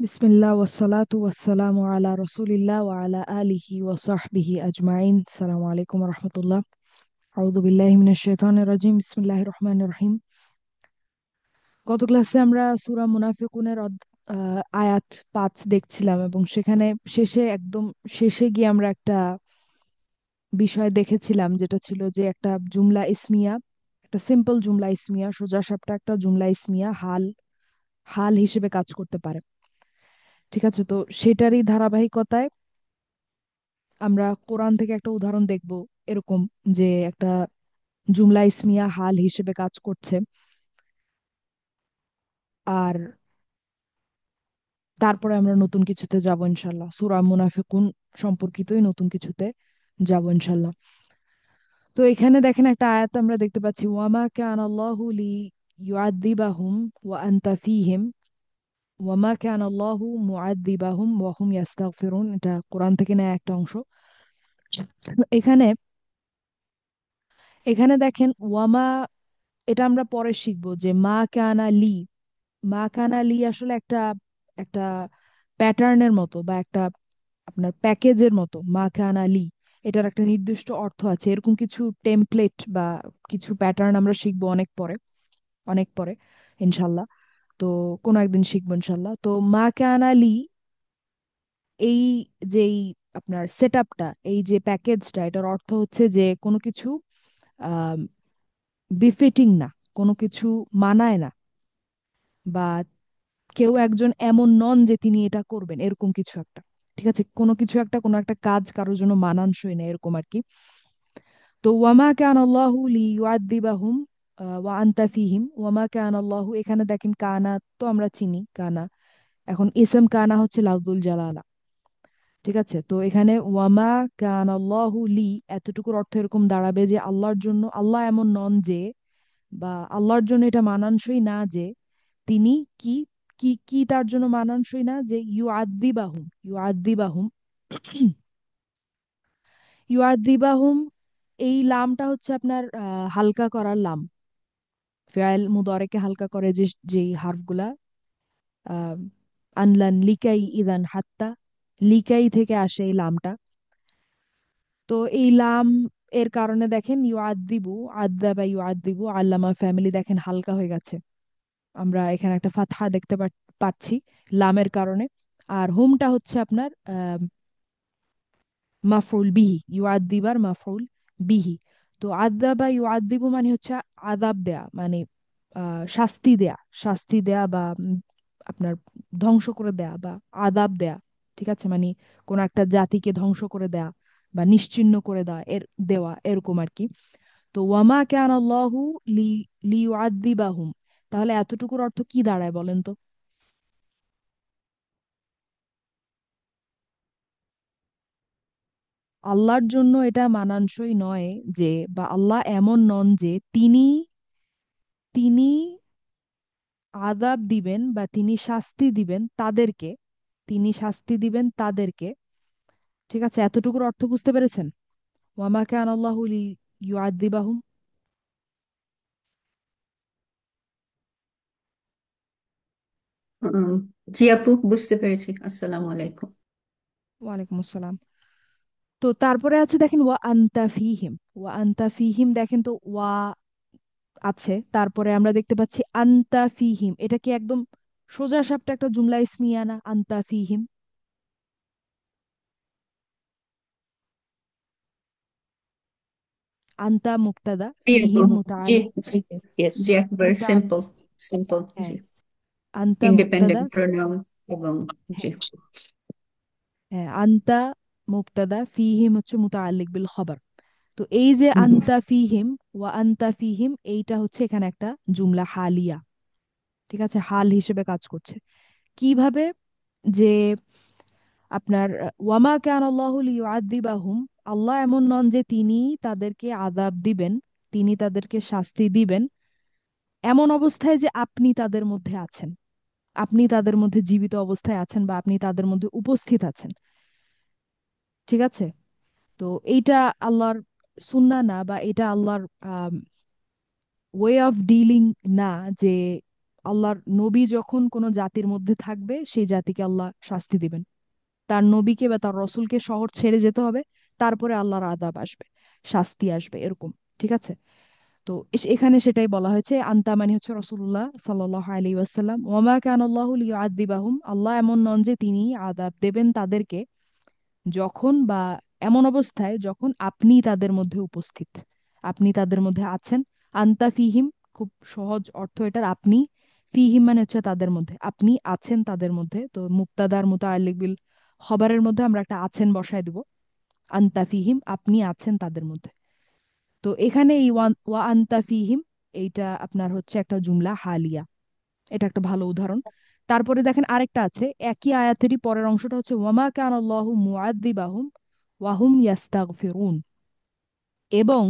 বিসমিল্লাহ ওয়াসসালাতু ওয়াসসালামু আলা রাসূলিল্লাহ ওয়া আলা আলিহি ওয়া সাহবিহি আজমাইন। আসসালামু আলাইকুম ওয়া রাহমাতুল্লাহ। আউযু বিল্লাহি মিনাশ শাইতানির রাজিম। বিসমিল্লাহির রহমানির রহিম। গত ক্লাসে আমরা সূরা মুনাফিকুনের আয়াত 5 দেখছিলাম এবং সেখানে একদম শেষে গিয়ে আমরা একটা বিষয় দেখেছিলাম, যেটা ছিল যে একটা জুমলা ইসমিয়া, একটা সিম্পল জুমলা ইসমিয়া, সোজা সাপটা একটা জুমলা ইসমিয়া হাল হাল হিসেবে কাজ করতে পারে। ঠিক আছে, তো সেটারই ধারাবাহিকতায় আমরা কোরআন থেকে একটা উদাহরণ দেখব এরকম, যে একটা জুমলা ইসমিয়া হাল হিসেবে কাজ করছে। আর তারপরে আমরা নতুন কিছুতে যাব ইনশাল্লাহ, সূরা মুনাফিকুন সম্পর্কিতই নতুন কিছুতে যাব ইনশাল্লাহ। তো এখানে দেখেন একটা আয়াত আমরা দেখতে পাচ্ছি, ওয়ামা কানা আল্লাহু লি ইউআযযিবাহুম ওয়া আনতা ফীহিম ওয়ামা কানা আল্লাহু মুআযযিবাহুম ওয়া হুম ইস্তাগফিরুন। এটা কোরআন থেকে নেয়া একটা অংশ। এখানে এখানে দেখেন ওয়ামা, এটা আমরা পরে শিখবো যে মা কানা লি, মা কানা লি আসলে একটা একটা প্যাটার্নের মতো বা একটা আপনার প্যাকেজের মতো। মা কানা লি, এটার একটা নির্দিষ্ট অর্থ আছে, এরকম কিছু টেমপ্লেট বা কিছু প্যাটার্ন আমরা শিখবো অনেক পরে ইনশাল্লাহ। তো কোনো একদিন শিখবো ইনশাল্লাহ। তো মা কানা লি, এই যেই আপনার সেট আপটা, এই যে প্যাকেজটা, এটার অর্থ হচ্ছে যে কোনো কিছু আহ বিফিটিং না, কোনো কিছু মানায় না, বা কেউ একজন এমন নন যে তিনি এটা করবেন, এরকম কিছু একটা। ঠিক আছে, কোনো কিছু একটা, কোনো একটা কাজ কারোর জন্য মানানসই না, এরকম আর কি। তো ওয়ামা কান আল্লাহু লিইউআযযিবাহুম ওয়া আনতা ফীহিম। ওয়ামা কান আল্লাহু, এখানে দেখেন কানা তো আমরা চিনি, কানা এখন ইসম কানা হচ্ছে লাফজুল জালালা। ঠিক আছে, তো এখানে ওয়ামা কান আল্লাহু লি, এতটুকুর অর্থ এরকম দাঁড়াবে যে আল্লাহর জন্য, আল্লাহ এমন নন যে, বা আল্লাহর জন্য এটা মানানসই না যে তিনি কি কি কি তার জন্য মানানসই না যে ইউ আদিবাহুম ইউ আদিবাহুম। এই লামটা হচ্ছে আপনার হালকা করার লাম, ফেআইল মুদারেকে হালকা করে যে যেই হারফগুলা, আহ আনলান লিকাই ইদান হাত্তা, লিকাই থেকে আসে এই লামটা। তো এই লাম এর কারণে দেখেন ইউ আদিবু আল্লামা ফ্যামিলি দেখেন হালকা হয়ে গেছে। আমরা এখানে একটা ফাতহা দেখতে পাচ্ছি লামের কারণে। আর হুমটা হচ্ছে আপনার মাফউল বিহি, ইউআদিবার মাফউল বিহি। তো আদাবা ইউআদিবু মানে হচ্ছে আদাব দেয়া, মানে শাস্তি দেয়া, শাস্তি দেয়া বা আপনার ধ্বংস করে দেয়া বা আদাব দেয়া। ঠিক আছে, মানে কোন একটা জাতিকে ধ্বংস করে দেয়া বা নিশ্চিহ্ন করে দেওয়া এরকম আর কি। তো ওয়ামা কান আল্লাহু লি লিউআদিবাহুম, তাহলে এতটুকুর অর্থ কি দাঁড়ায় বলেন তো? আল্লাহর জন্য এটা মানানসই নয় যে, বা আল্লাহ এমন নন যে তিনি তিনি আযাব দিবেন বা তিনি শাস্তি দিবেন তাদেরকে, তিনি শাস্তি দিবেন তাদেরকে। ঠিক আছে, এতটুকুর অর্থ বুঝতে পেরেছেন? ওয়ামা কানা আল্লাহু লিইউআযিবাহুম। উম, জি আপু, বুঝতে পেরেছি। আসসালামু আলাইকুম। ওয়ালাইকুম আসসালাম। তো তারপরে আছে দেখেন ওয়া আনতা ফিহিম, দেখেন তো ওয়া আছে, তারপরে আমরা দেখতে পাচ্ছি আনতা ফিহিম। এটা কি একদম সোজা সাপটা একটা জুমলা ইসমিয়া না? আনতা ফিহিম, আনতা মুক্তাদা, জি আপু। ফিহিম জি, মুতাআল্লিক। জি। জি, একবার মুতাআল্লিক, সিম্পল। সিম্পল। জি। হ্যাঁ। আনতা মুক্তাদা, ইন্ডিপেন্ডেন্ট প্রোনাউন এবং জি। হ্যাঁ, হ্যাঁ, আনতা মুক্তাদা, ফিহিম হচ্ছে মুতাআল্লিক বিল খবর। তো এই যে হুম, হুম। আনতা ফিহিম, ওয়া আনতা ফিহিম, এইটা হচ্ছে এখানে একটা জুমলা হালিয়া। ঠিক আছে, হাল হিসেবে কাজ করছে। কিভাবে? যে আপনার ওয়ামা কান আল্লাহু লিউআযিবাহুম, আল্লাহ এমন নন যে তিনি তাদেরকে আযাব দিবেন, তিনি তাদেরকে শাস্তি দিবেন এমন অবস্থায় যে আপনি তাদের মধ্যে আছেন, আপনি তাদের মধ্যে জীবিত অবস্থায় আছেন বা আপনি তাদের মধ্যে উপস্থিত আছেন। ঠিক আছে, তো এইটা আল্লাহর সুন্নাহ না, বা এটা আল্লাহর ওয়ে অফ ডিলিং না, যে আল্লাহর নবী যখন কোনো জাতির মধ্যে থাকবে সেই জাতিকে আল্লাহ শাস্তি দিবেন, তার নবীকে বা তার রসুলকে শহর ছেড়ে যেতে হবে, তারপরে আল্লাহর আযাব আসবে, শাস্তি আসবে, এরকম। ঠিক আছে? তো এখানে সেটাই বলা হয়েছে, আন্তা মানে হচ্ছে রসুল্লাহ সাল্লাল্লাহু আলাইহি ওয়াসাল্লাম, ওয়ামা কানাল্লাহু লিয়ুআযযিবাহুম, আল্লাহ এমন নন যে তিনি আযাব দেবেন তাদেরকে, যখন বা এমন অবস্থায় যখন আপনি তাদের মধ্যে উপস্থিত, আপনি তাদের মধ্যে আছেন। আন্তা ফিহিম, খুব সহজ অর্থ এটার, আপনি। ফিহিম মানে হচ্ছে তাদের মধ্যে, আপনি আছেন তাদের মধ্যে। তো মুক্তাদার মুতাআল্লিক বিল খবরের মধ্যে আমরা একটা আছেন বসায় দিব। আন্তা ফিহিম, আপনি আছেন তাদের মধ্যে। তো এখানে এই ওয়া আন্তা ফিহিম, এইটা আপনার হচ্ছে একটা জুমলা হালিয়া, এটা একটা ভালো উদাহরণ। তারপরে দেখেন আরেকটা আছে একই আয়াতেরই পরের অংশটা হচ্ছে ওয়ামা কানাল্লাহু মুআযযিবাহুম ওয়া হুম ইয়াস্তাগফিরুন। এবং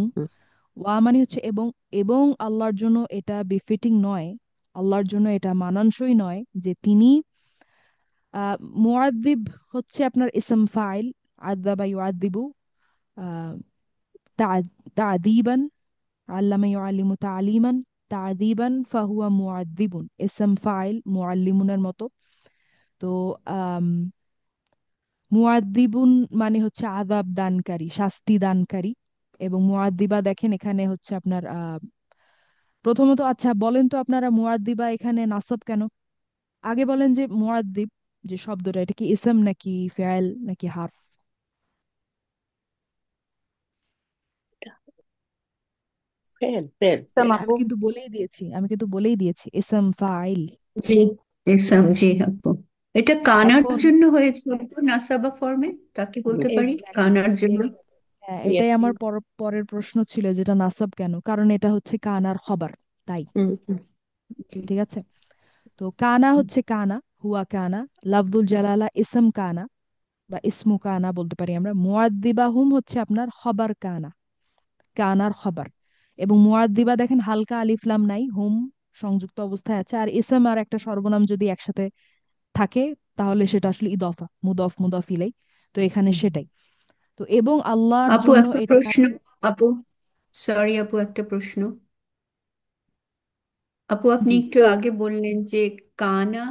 ওয়া মানে হচ্ছে এবং, এবং আল্লাহর জন্য এটা বিফিটিং নয়, আল্লাহর জন্য এটা মানানসই নয় যে তিনি মুআদ্দিব হচ্ছে আপনার ইসম ফাইল, আযাবা ইউআদ্দিবু, আহ তা'দীবান, আল্লামা ইউআল্লিমু তা'লিমান, তা'দীবান ফাহুয়া মুআদ্দিবুন, ইসম ফাইল মুআল্লিমুনের মতো। তো আম, মুআদ্দিবুন মানে হচ্ছে আযাব দানকারী, শাস্তি দানকারী। এবং মুআদ্দিবা দেখেন এখানে হচ্ছে আপনার প্রথমত, আচ্ছা বলেন তো আপনারা মুআদ্দিবা এখানে নাসব কেন? আগে বলেন যে মুআদ্দিব যে শব্দটা, এটা কি ইসম নাকি ফেয়েল নাকি হারফ? ফেল ফেল ইসলাম আমি আপু। কিন্তু বলেই দিয়েছি, আমি কিন্তু বলেই দিয়েছি ইসম ফাইল। জি, ইসলাম, জি আপু। এটা কানার এখন জন্য হয়েছে আপু, নাসাবা ফর্মে, তা কি বলতে পারি এক্স্যাক্টলি, কানার জন্য? হ্যাঁ এটাই ইয়েস। আমার পরের প্রশ্ন ছিল, যেটা নাসব কেন, কারণ এটা হচ্ছে কানার খবর, তাই। হুম হুম জি। ঠিক আছে? তো কানা হচ্ছে কানা, হুয়া কানা, লাফজুল জালালা ইসম কানা বা ইসমু কানা বলতে পারি আমরা। মুআদ্দিবা হুম হচ্ছে আপনার খবর কানা, কানার খবর। এবং মুআদ্দিবা দেখেন হালকা আলিফ লাম নাই, হুম সংযুক্ত অবস্থায় আছে। আর ইসম আর একটা সর্বনাম যদি একসাথে থাকে তাহলে সেটা আসলে ইদফা, মুদফ মুদফ ইলাই। তো এখানে সেটাই। তো এবং আল্লাহর আপু জন্য একটা এটা। প্রশ্ন। আপু, সরি আপু, একটা প্রশ্ন। আপু, আপনি জি। একটু আগে বললেন যে কানা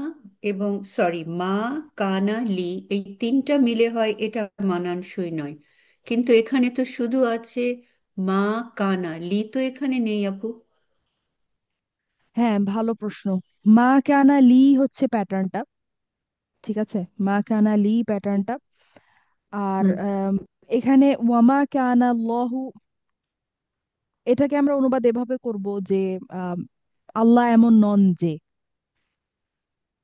এবং সরি মা, কানা, লি, এই তিনটা মিলে হয় এটা মানানসই নয়, কিন্তু এখানে তো শুধু আছে মা, কানা, লি তো এখানে নেই আপু। হ্যাঁ, ভালো প্রশ্ন। মা কানা লি হচ্ছে প্যাটার্নটা। ঠিক আছে? মা কানা লি প্যাটার্নটা। আর হুম। এখানে ওয়ামা কানা লহু, এটাকে আমরা অনুবাদ এভাবে করব যে আম, আল্লাহ এমন নন যে।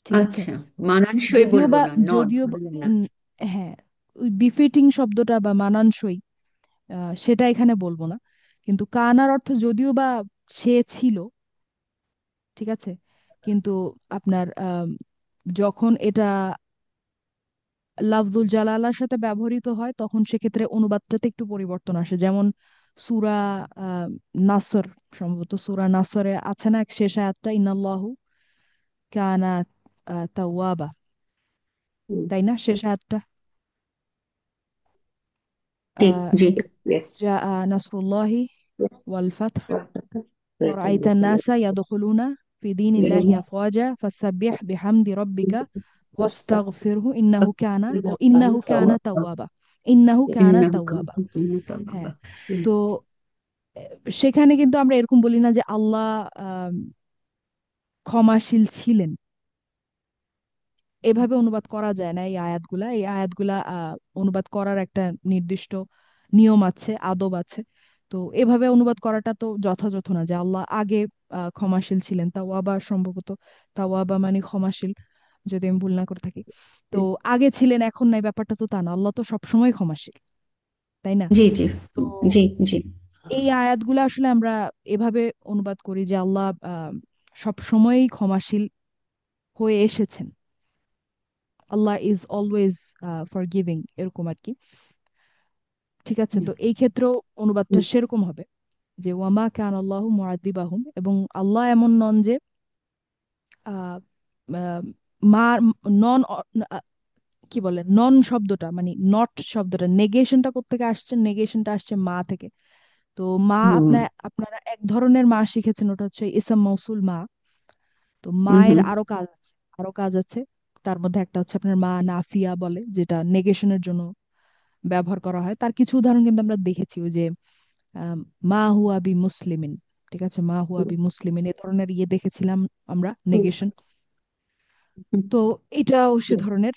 ঠিক আছে? আচ্ছা, মানানসই যদিও বলবো বা, না, নট যদিও বা- বলবো না। উম, হ্যাঁ, ওই বিফিটিং শব্দটা বা মানানসই, সেটা এখানে বলবো না। কিন্তু কানার অর্থ যদিও বা সে ছিল, ঠিক আছে, কিন্তু আপনার যখন এটা লাফজুল জালালার সাথে ব্যবহৃত হয় তখন সেক্ষেত্রে অনুবাদটাতে একটু পরিবর্তন আসে। যেমন সূরা আহ, নাসর, সম্ভবত সূরা নাসরে আছে না এক শেষ আয়াতটা, ইন্নাল্লাহু কানা তাওয়াবা, হুম। তাই না শেষ আয়াতটা? জি, আহ জি। ইয়েস। জা নাসরুল্লাহি ইয়েস। ওয়াল ফাতহ রাইটিং ورأيت দিস الناس يدخلون في دين الله أفواجا فسبح بحمد ربك واستغفره إنه كان، إنه كان توابا، إنه كان ইন্নাহু توابا। কানা হ্যাঁ। তাওয়াবা। তো সেখানে কিন্তু আমরা এরকম বলি না যে আল্লাহ ক্ষমাশীল ছিলেন, এভাবে অনুবাদ করা যায় না। এই আয়াতগুলা, এই আয়াতগুলা অনুবাদ করার একটা নির্দিষ্ট নিয়ম আছে, আদব আছে। তো এভাবে অনুবাদ করাটা তো যথাযথ না যে আল্লাহ আগে ক্ষমাশীল ছিলেন। তাওয়াবা সম্ভবত, তাওয়াবা মানে ক্ষমাশীল, যদি আমি ভুল না করে থাকি। তো আগে ছিলেন এখন নাই, ব্যাপারটা তো তা না, আল্লাহ তো সবসময় ক্ষমাশীল, তাই না? জি, জি, তো জি, জি। এই আয়াতগুলো আসলে আমরা এভাবে অনুবাদ করি যে আল্লাহ সব সময়ই ক্ষমাশীল হয়ে এসেছেন, আল্লাহ ইজ অলওয়েজ ফরগিভিং, এরকম আর কি। ঠিক আছে? তো এই ক্ষেত্রেও অনুবাদটা সেরকম হবে যে ওয়ামা কান আল্লাহু মুআদ্দিবাহুম, এবং আল্লাহ এমন নন যে আহ, আহ, মা, নন, কি বলে, নন শব্দটা মানে নট শব্দটা নেগেশনটা কোত্থেকে আসছে? নেগেশনটা আসছে মা থেকে। তো মা, হুম। আপনারা এক ধরনের মা শিখেছেন, ওটা হচ্ছে ইসম মৌসুল মা। তো হুম মায়ের হুম আরো কাজ আছে, আরো কাজ আছে। তার মধ্যে একটা হচ্ছে আপনার মা নাফিয়া বলে, যেটা নেগেশনের জন্য ব্যবহার করা হয়। তার কিছু উদাহরণ কিন্তু আমরা দেখেছি, ওই যে আম, মা হুয়া বি মুসলিমিন, ঠিক আছে, মা হুয়া বি মুসলিমিন, এ ধরনের ইয়ে দেখেছিলাম আমরা, হুম নেগেশন। হুম তো এটাও সে ধরনের।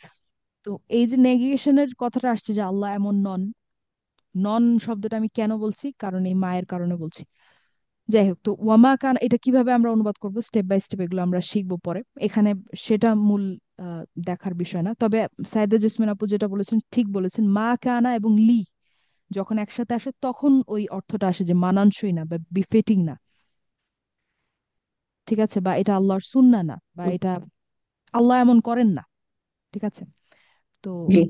তো এই যে নেগেশনের কথাটা আসছে যে আল্লাহ এমন নন, নন শব্দটা আমি কেন বলছি, কারণ এই মায়ের কারণে বলছি। যাই হোক, তো ওয়ামা কান এটা কিভাবে আমরা অনুবাদ করব, স্টেপ বাই স্টেপ এগুলো আমরা শিখবো পরে, এখানে সেটা মূল দেখার বিষয় না। তবে সাইদা জেসমিন আপু যেটা বলেছেন ঠিক বলেছেন, মা কানা এবং লি যখন একসাথে আসে তখন ওই অর্থটা আসে যে মানানসই না বা বিফিটিং না, ঠিক আছে, বা এটা আল্লাহর সুন্নাহ না, বা হুম, এটা আল্লাহ এমন করেন না, ঠিক আছে। তো জি।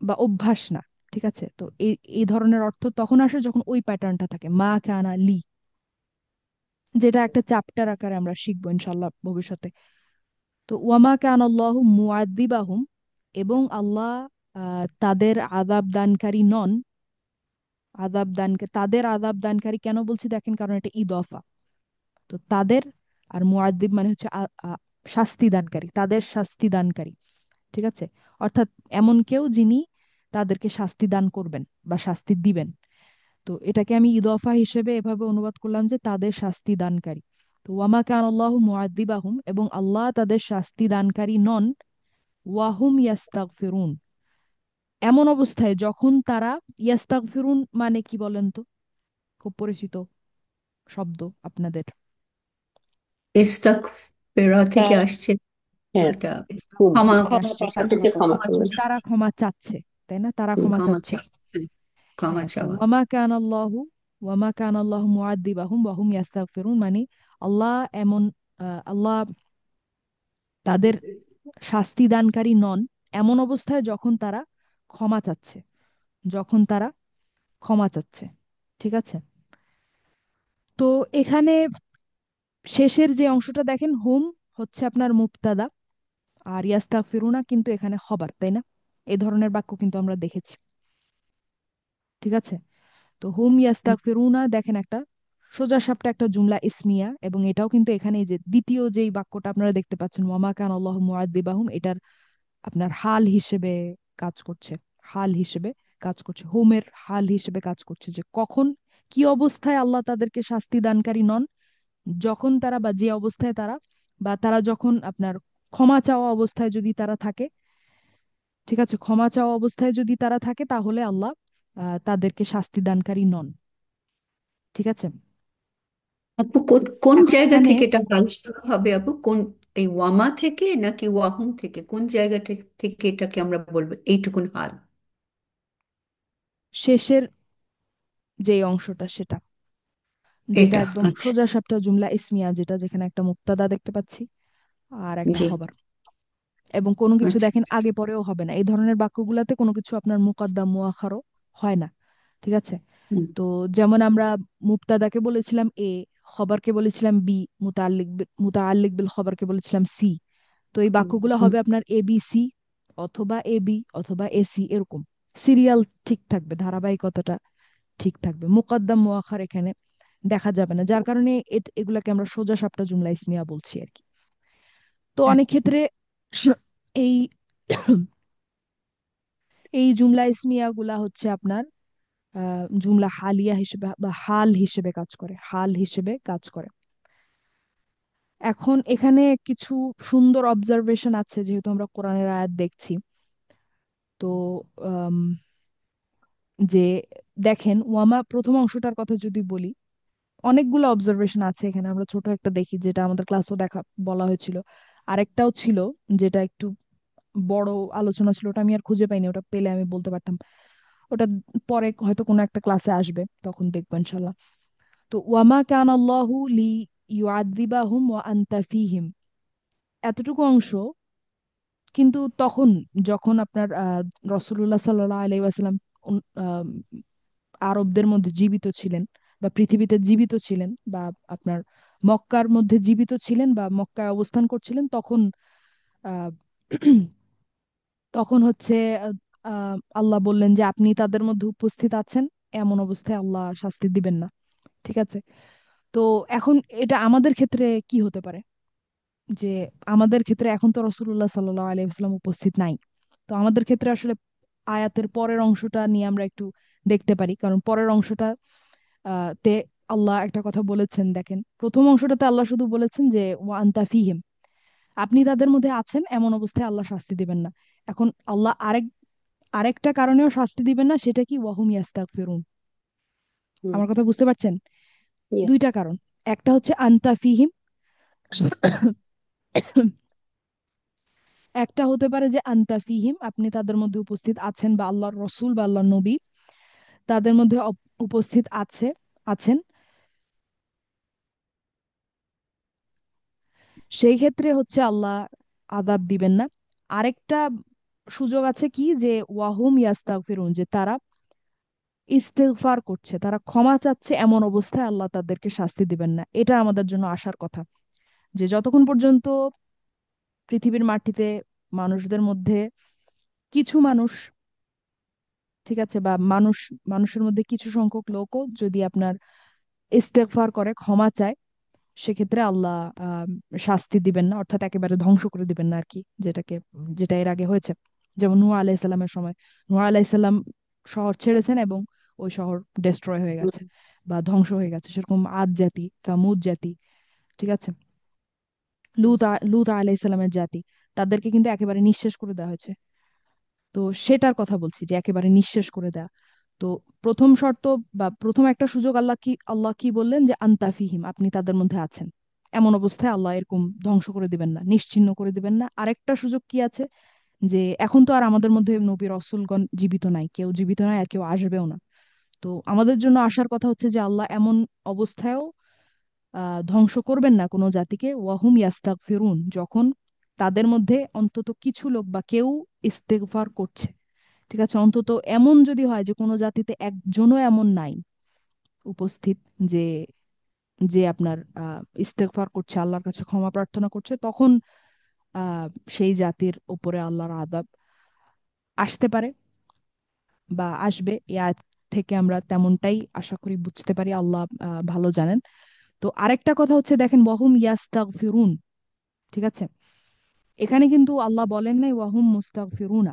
বা অভ্যাস না, ঠিক আছে। তো এই এই ধরনের অর্থ তখন আসে যখন ওই প্যাটার্নটা থাকে, মা কানা লি, যেটা একটা চ্যাপ্টার আকারে আমরা শিখবো ইনশাল্লাহ ভবিষ্যতে। তো ওয়ামা কান আল্লাহু মুআদ্দিবাহুম, এবং আল্লাহ তাদের আযাব দানকারী নন। আযাব দান, তাদের আযাব দানকারী কেন বলছি দেখেন, কারণ এটা ইদফা। তো তাদের, আর মুআদ্দিব মানে হচ্ছে শাস্তি দানকারী, তাদের শাস্তি দানকারী, ঠিক আছে। অর্থাৎ এমন কেউ যিনি তাদেরকে শাস্তি দান করবেন বা শাস্তি দিবেন। তো এটাকে আমি ইদফা হিসেবে এভাবে অনুবাদ করলাম যে তাদের শাস্তি দানকারী। তো ওয়ামা কান আল্লাহু মুআদ্দিবাহুম, এবং আল্লাহ তাদের শাস্তি দানকারী নন, ওয়াহুম ইয়াস্তাগফিরুন, এমন অবস্থায় যখন তারা, ইয়াস্তাগফিরুন মানে কি বলেন তো, খুব পরিচিত শব্দ আপনাদের। ইস্তাগফিরা তা থেকে আসছে। হ্যাঁ, এটা খুব ইস্তাগফির ক্ষমা থেকে ক্ষমা আসছে, প্রার্থনা থেকে ক্ষমা ক্ষমা করবেন। তারা ক্ষমা চাচ্ছে, তাই না, তারা ক্ষমা ক্ষমা চাচ্ছে। চাওয়া, হ্যাঁ, ক্ষমা হ্যাঁ, তো চাওয়া। ওয়ামা কান আল্লাহু মুআদ্দিবাহুম ওয়া হুম ইয়াস্তাগফিরুন মানে আল্লাহ এমন, আল্লাহ তাদের শাস্তি দানকারী নন এমন অবস্থায় যখন তারা ক্ষমা চাচ্ছে, যখন তারা ক্ষমা চাচ্ছে, ঠিক আছে। তো এখানে শেষের যে অংশটা দেখেন, হুম হচ্ছে আপনার মুবতাদা, আর ইয়াস্তাগফিরুনা কিন্তু এখানে খবর, তাই না? এই ধরনের বাক্য কিন্তু আমরা দেখেছি, ঠিক আছে। তো হুম ইয়াস্তাগফিরুনা দেখেন একটা সোজা সাপটা একটা জুমলা ইসমিয়া, এবং এটাও কিন্তু এখানে এই যে দ্বিতীয় যেই বাক্যটা আপনারা দেখতে পাচ্ছেন, ওয়ামা কান আল্লাহু মুআদ্দিবাহুম, এটার আপনার হাল হিসেবে কাজ করছে, হাল হিসেবে কাজ করছে, হোমের হাল হিসেবে কাজ করছে, যে কখন কি অবস্থায় আল্লাহ তাদেরকে শাস্তি দানকারী নন, যখন তারা, বা যে অবস্থায় তারা, বা তারা যখন আপনার ক্ষমা চাওয়া অবস্থায় যদি তারা থাকে, ঠিক আছে, ক্ষমা চাওয়া অবস্থায় যদি তারা থাকে তাহলে আল্লাহ তাদেরকে শাস্তি দানকারী নন, ঠিক আছে। আপু কোন কোন এখন জায়গা এখানে থেকে এটা হাল শুরু হবে আপু? কোন, এই ওয়ামা থেকে নাকি ওয়াহুম থেকে? কোন জায়গা থেকে এটাকে আমরা বলবো এইটুকুন হাল? শেষের যে অংশটা সেটা, যেটা এটা একদম আচ্ছা। সোজা সাপটা জুমলা ইসমিয়া, যেটা যেখানে একটা মুক্তাদা দেখতে পাচ্ছি আর একটা জি। খবর, এবং কোনো কিছু আচ্ছা। দেখেন আগে পরেও হবে না, এই ধরনের বাক্যগুলাতে কোনো কিছু আপনার মুকাদ্দাম মুআখারও হয় না, ঠিক আছে। হুম তো যেমন আমরা মুবতাদাকে বলেছিলাম এ, খবরকে বলেছিলাম বি, মুতাআল্লিক বিল খবরকে বলেছিলাম সি। তো এই বাক্যগুলো হুম। হবে আপনার এ বি সি, অথবা এ বি, অথবা এ সি, এরকম সিরিয়াল ঠিক থাকবে, ধারাবাহিকতাটা ঠিক থাকবে, মুকাদ্দাম মুআখার এখানে দেখা যাবে না, যার কারণে এগুলাকে আমরা সোজা সাপটা জুমলা ইসমিয়া বলছি আর কি। তো অনেক আচ্ছা। ক্ষেত্রে এই এই জুমলা ইসমিয়া গুলা হচ্ছে আপনার জুমলা হালিয়া হিসেবে বা হাল হিসেবে কাজ করে, হাল হিসেবে কাজ করে। এখন এখানে কিছু সুন্দর অবজারভেশন আছে, যেহেতু আমরা কোরআনের আয়াত দেখছি। তো আম, যে দেখেন ওয়ামা প্রথম অংশটার কথা যদি বলি, অনেকগুলো অবজারভেশন আছে এখানে, আমরা ছোট একটা দেখি যেটা আমাদের ক্লাসও দেখা বলা হয়েছিল। আরেকটাও ছিল যেটা একটু বড় আলোচনা ছিল, ওটা আমি আর খুঁজে পাইনি, ওটা পেলে আমি বলতে পারতাম। ওটা পরে হয়তো কোনো একটা ক্লাসে আসবে, তখন দেখবো ইনশাল্লাহ। তো ওয়ামা কান আল্লাহু লি ইউআযিবাহুম ওয়া আনতা ফীহিম, এতটুকু অংশ কিন্তু তখন যখন আপনার রাসূলুল্লাহ সাল্লাল্লাহু আলাইহি ওয়াসাল্লাম আরবদের মধ্যে জীবিত ছিলেন, বা পৃথিবীতে জীবিত ছিলেন, বা আপনার মক্কার মধ্যে জীবিত ছিলেন, বা মক্কায় অবস্থান করছিলেন, তখন আহ, তখন হচ্ছে আহ, আল্লাহ বললেন যে আপনি তাদের মধ্যে উপস্থিত আছেন, এমন অবস্থায় আল্লাহ শাস্তি দিবেন না, ঠিক আছে। তো এখন এটা আমাদের ক্ষেত্রে কি হতে পারে, যে আমাদের ক্ষেত্রে এখন তো রাসূলুল্লাহ সাল্লাল্লাহু আলাইহি ওয়াসাল্লাম উপস্থিত নাই। তো আমাদের ক্ষেত্রে আসলে আয়াতের পরের অংশটা নিয়ে আমরা একটু দেখতে পারি, কারণ পরের অংশটা তে আল্লাহ একটা কথা বলেছেন। দেখেন, প্রথম অংশটাতে আল্লাহ শুধু বলেছেন যে ওয়া আনতা ফিহিম, আপনি তাদের মধ্যে আছেন, এমন অবস্থায় আল্লাহ শাস্তি দিবেন না। এখন আল্লাহ আরেকটা কারণেও শাস্তি দিবেন না, সেটা কি? ওয়াহুম ইয়াস্তাগফিরুন। হুম। আমার কথা বুঝতে পারছেন? ইয়েস। দুইটা কারণ। একটা হচ্ছে আনতা ফিহিম, একটা হতে পারে যে আনতা ফিহিম, আপনি তাদের মধ্যে উপস্থিত আছেন, বা আল্লাহর রসুল বা আল্লাহর নবী তাদের মধ্যে উপস্থিত আছেন। সেই ক্ষেত্রে হচ্ছে আল্লাহ আযাব দিবেন না। আরেকটা সুযোগ আছে কি, যে ওয়াহুম ইয়াস্তাগফিরুন, যে তারা ইস্তেগফার করছে, তারা ক্ষমা চাচ্ছে, এমন অবস্থায় আল্লাহ তাদেরকে শাস্তি দিবেন না। এটা আমাদের জন্য আশার কথা, যে যতক্ষণ পর্যন্ত পৃথিবীর মাটিতে মানুষদের মধ্যে কিছু মানুষ, ঠিক আছে, বা মানুষের মধ্যে কিছু সংখ্যক লোকও যদি আপনার ইস্তেগফার করে, ক্ষমা চায়, সেক্ষেত্রে আল্লাহ আহ শাস্তি দিবেন না, অর্থাৎ একেবারে ধ্বংস করে দিবেন না আর কি, যেটা এর আগে হয়েছে। যেমন নূহ আলাইসাল্লামের সময় নূহ আলাইসাল্লাম শহর ছেড়েছেন এবং ওই শহর ডেস্ট্রয় হয়ে হুম। গেছে বা ধ্বংস হয়ে গেছে। সেরকম আদ জাতি, সামুদ জাতি, ঠিক আছে, লুত আলাইসাল্লামের জাতি, তাদেরকে কিন্তু একেবারে নিঃশেষ করে দেওয়া হয়েছে। তো সেটার কথা বলছি, যে একেবারে নিঃশেষ করে দেয়া। তো প্রথম শর্ত বা প্রথম একটা সুযোগ, আল্লাহ কি বললেন, যে আনতাফিহিম, আপনি তাদের মধ্যে আছেন, এমন অবস্থায় আল্লাহ এরকম ধ্বংস করে দিবেন না, নিশ্চিহ্ন করে দিবেন না। আরেকটা সুযোগ কি আছে, যে এখন তো আর আমাদের মধ্যে নবী রাসূলগণ জীবিত নাই, কেউ জীবিত নাই, আর কেউ আসবেও না। তো আমাদের জন্য আসার কথা হচ্ছে যে আল্লাহ এমন অবস্থায়ও ধ্বংস করবেন না কোনো জাতিকে, ওয়াহুম ইয়াস্তাগফিরুন, যখন তাদের মধ্যে অন্তত কিছু লোক বা কেউ ইস্তেগফার করছে। ঠিক আছে, অন্তত এমন যদি হয় যে কোনো জাতিতে একজনও এমন নাই উপস্থিত, যে যে আপনার ইস্তেগফার করছে, আল্লাহর কাছে ক্ষমা প্রার্থনা করছে, তখন আহ সেই জাতির উপরে আল্লাহর আযাব আসতে পারে বা আসবে। এই আয়াত থেকে আমরা তেমনটাই আশা করি, বুঝতে পারি, আল্লাহ ভালো জানেন। তো আরেকটা কথা হচ্ছে, দেখেন, ওয়াহুম ইয়াস্তাগফিরুন, ঠিক আছে, এখানে কিন্তু আল্লাহ বলেন নাই ওয়াহুম মুস্তাগফিরুনা,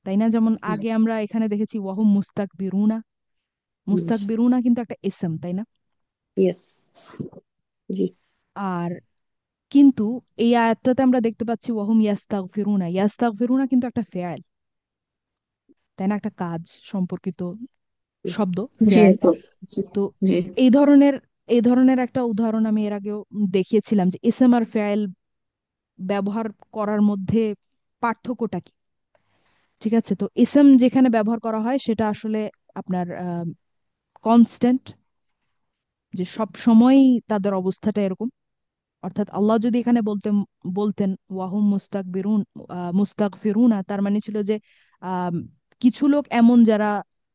তাই না? যেমন হুম। আগে আমরা এখানে দেখেছি ওয়াহুম মুস্তাকবিরুনা। হুম। মুস্তাকবিরুনা কিন্তু একটা ইসম, তাই না? ইয়েস। জি। আর কিন্তু এই আয়াতটাতে আমরা দেখতে পাচ্ছি ওয়াহুম ইয়াস্তাগফিরুনা। ইয়াস্তাগফিরুনা কিন্তু একটা ফেয়াল, তাই না? একটা কাজ সম্পর্কিত শব্দ, জি ফেয়াল। আপু। জি। তো জি। এই ধরনের এই ধরনের একটা উদাহরণ আমি এর আগেও দেখিয়েছিলাম, যে ইসম আর ফেয়াল ব্যবহার করার মধ্যে পার্থক্যটা কি। ঠিক আছে, তো ইসম যেখানে ব্যবহার করা হয় সেটা আসলে আপনার কনস্ট্যান্ট, যে সব সময়ই তাদের অবস্থাটা এরকম। অর্থাৎ আল্লাহ যদি এখানে বলতেন ওয়াহুম মুস্তাকবিরুন, মুস্তাগফিরুনা, তার মানে ছিল যে আম, কিছু লোক এমন যারা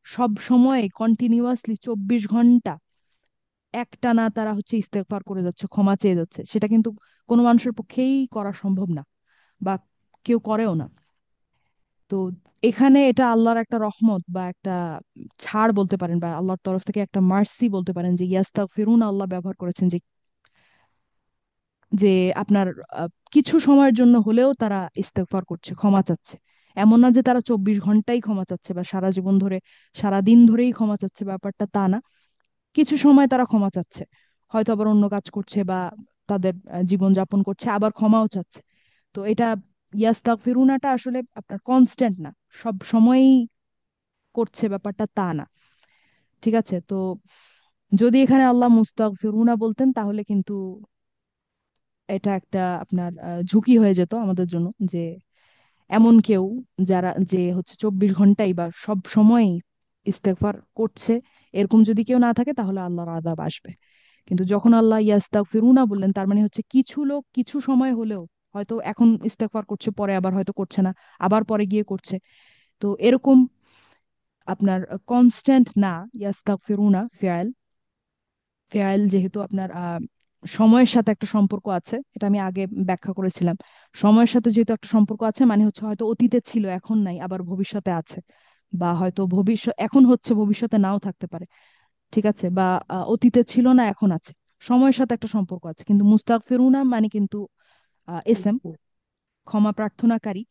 সব সময় কন্টিনিউয়াসলি 24 ঘন্টা একটানা তারা হচ্ছে ইস্তেগফার করে যাচ্ছে, ক্ষমা চেয়ে যাচ্ছে, সেটা কিন্তু কোনো মানুষের পক্ষেই করা সম্ভব না, বা কেউ করেও না। তো এখানে এটা আল্লাহর একটা রহমত বা একটা ছাড় বলতে পারেন, বা আল্লাহর তরফ থেকে একটা মার্সি বলতে পারেন, যে ইয়াস্তাগফিরুন আল্লাহ ব্যবহার করেছেন, যে যে আপনার কিছু সময়ের জন্য হলেও তারা ইস্তেগফার করছে, ক্ষমা চাচ্ছে। এমন না যে তারা 24 ঘন্টাই ক্ষমা চাচ্ছে বা সারা জীবন ধরে, সারা দিন ধরেই ক্ষমা চাচ্ছে, ব্যাপারটা তা না। কিছু সময় তারা ক্ষমা চাচ্ছে, হয়তো আবার অন্য কাজ করছে বা তাদের জীবন যাপন করছে, আবার ক্ষমাও চাচ্ছে। তো এটা ইয়াস্তাগফিরুনাটা আসলে আপনার কনস্ট্যান্ট না, সব সময়ই করছে, ব্যাপারটা তা না। ঠিক আছে, তো যদি এখানে আল্লাহ মুস্তাগফিরুনা বলতেন, তাহলে কিন্তু এটা একটা আপনার ঝুঁকি হয়ে যেত আমাদের জন্য, যে এমন কেউ যারা যে হচ্ছে 24 ঘন্টাই বা সব সময় ইস্তেগফার করছে, এরকম যদি কেউ না থাকে, তাহলে আল্লাহর আযাব আসবে। কিন্তু যখন আল্লাহ ইয়াস্তাগফিরুনা বললেন, তার মানে হচ্ছে কিছু লোক কিছু সময় হলেও, হয়তো এখন ইস্তেগফার করছে, পরে আবার হয়তো করছে না, আবার পরে গিয়ে করছে। তো এরকম আপনার কনস্ট্যান্ট না ইয়াস্তাগফিরুনা ফিআল। ফেয়াল যেহেতু আপনার সময়ের সাথে একটা সম্পর্ক আছে, এটা আমি আগে ব্যাখ্যা করেছিলাম। সময়ের সাথে যেহেতু একটা সম্পর্ক আছে, মানে হচ্ছে হয়তো অতীতে ছিল, এখন নাই, আবার ভবিষ্যতে আছে, বা হয়তো ভবিষ্যৎ এখন হচ্ছে, ভবিষ্যতে নাও থাকতে পারে। ঠিক আছে, বা অতীতে ছিল না, এখন আছে। সময়ের সাথে একটা সম্পর্ক আছে। কিন্তু মুস্তাগফিরুনা মানে কিন্তু এসএম, ক্ষমা প্রার্থনাকারী,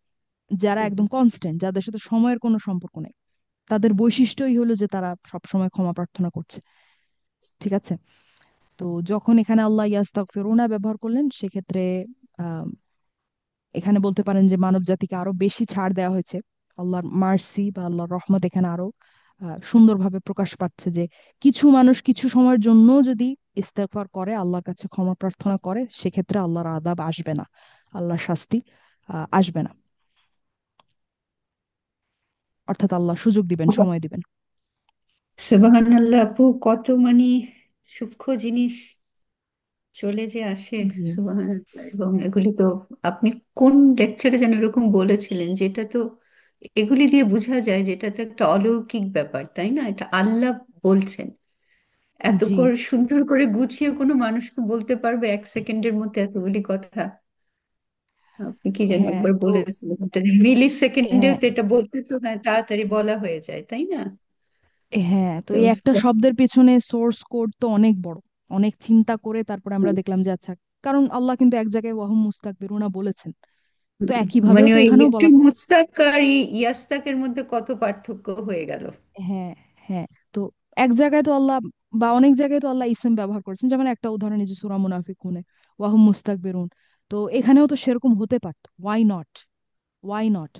যারা একদম কনস্ট্যান্ট, যাদের সাথে সময়ের কোনো সম্পর্ক নেই, তাদের বৈশিষ্ট্যই হলো যে তারা সবসময় ক্ষমা প্রার্থনা করছে। ঠিক আছে, তো যখন এখানে আল্লাহ ইয়াস্তাগফিরুনা ব্যবহার করলেন, সেক্ষেত্রে আহ এখানে বলতে পারেন যে মানব জাতিকে আরো বেশি ছাড় দেওয়া হয়েছে। আল্লাহর মার্সি বা আল্লাহর রহমত এখানে আরো সুন্দরভাবে প্রকাশ পাচ্ছে যে কিছু মানুষ কিছু সময়ের জন্য যদি ইস্তেগফার করে, আল্লাহর কাছে ক্ষমা প্রার্থনা করে, সেক্ষেত্রে আল্লাহর আযাব আসবে না, আল্লাহর শাস্তি আসবে না। অর্থাৎ আল্লাহ সুযোগ দিবেন, সময় দিবেন। সুবহানাল্লাহ আপু, কত মানে সূক্ষ্ম জিনিস চলে যে আসে। জি, সুবহানাল্লাহ। এবং এগুলি তো আপনি কোন লেকচারে যেন এরকম বলেছিলেন, যেটা তো এগুলি দিয়ে বোঝা যায় যেটা তো একটা অলৌকিক ব্যাপার, তাই না? এটা আল্লাহ বলছেন। এত জি, করে সুন্দর করে গুছিয়ে কোনো মানুষকে বলতে পারবে 1 সেকেন্ডের মধ্যে এতগুলি কথা? আপনি কি যেন হ্যাঁ একবার তো, বলেছিলেন, মিলি সেকেন্ডেও হ্যাঁ, তো এটা বলতে তো হ্যাঁ তাড়াতাড়ি বলা হয়ে যায়, তাই না? হ্যাঁ, তো তো এই একটা শব্দের পেছনে সোর্স কোড তো অনেক বড়। অনেক চিন্তা করে তারপরে আমরা দেখলাম যে আচ্ছা, কারণ আল্লাহ কিন্তু এক জায়গায় ওয়াহুম মুস্তাকবিরুনা বলেছেন, তো একইভাবেও মানে তো ওই এখানেও একটু বলা। মুস্তাক আর ইয়াস্তাকের মধ্যে কত পার্থক্য হয়ে গেল। হ্যাঁ, হ্যাঁ, তো এক জায়গায় তো আল্লাহ বা অনেক জায়গায় তো আল্লাহ ইসম ব্যবহার করেছেন, যেমন একটা উদাহরণ এই যে সূরা মুনাফিকুনে ওয়াহুম মুস্তাকবিরুন, তো এখানেও তো সেরকম হতে পারতো। Why not, why not?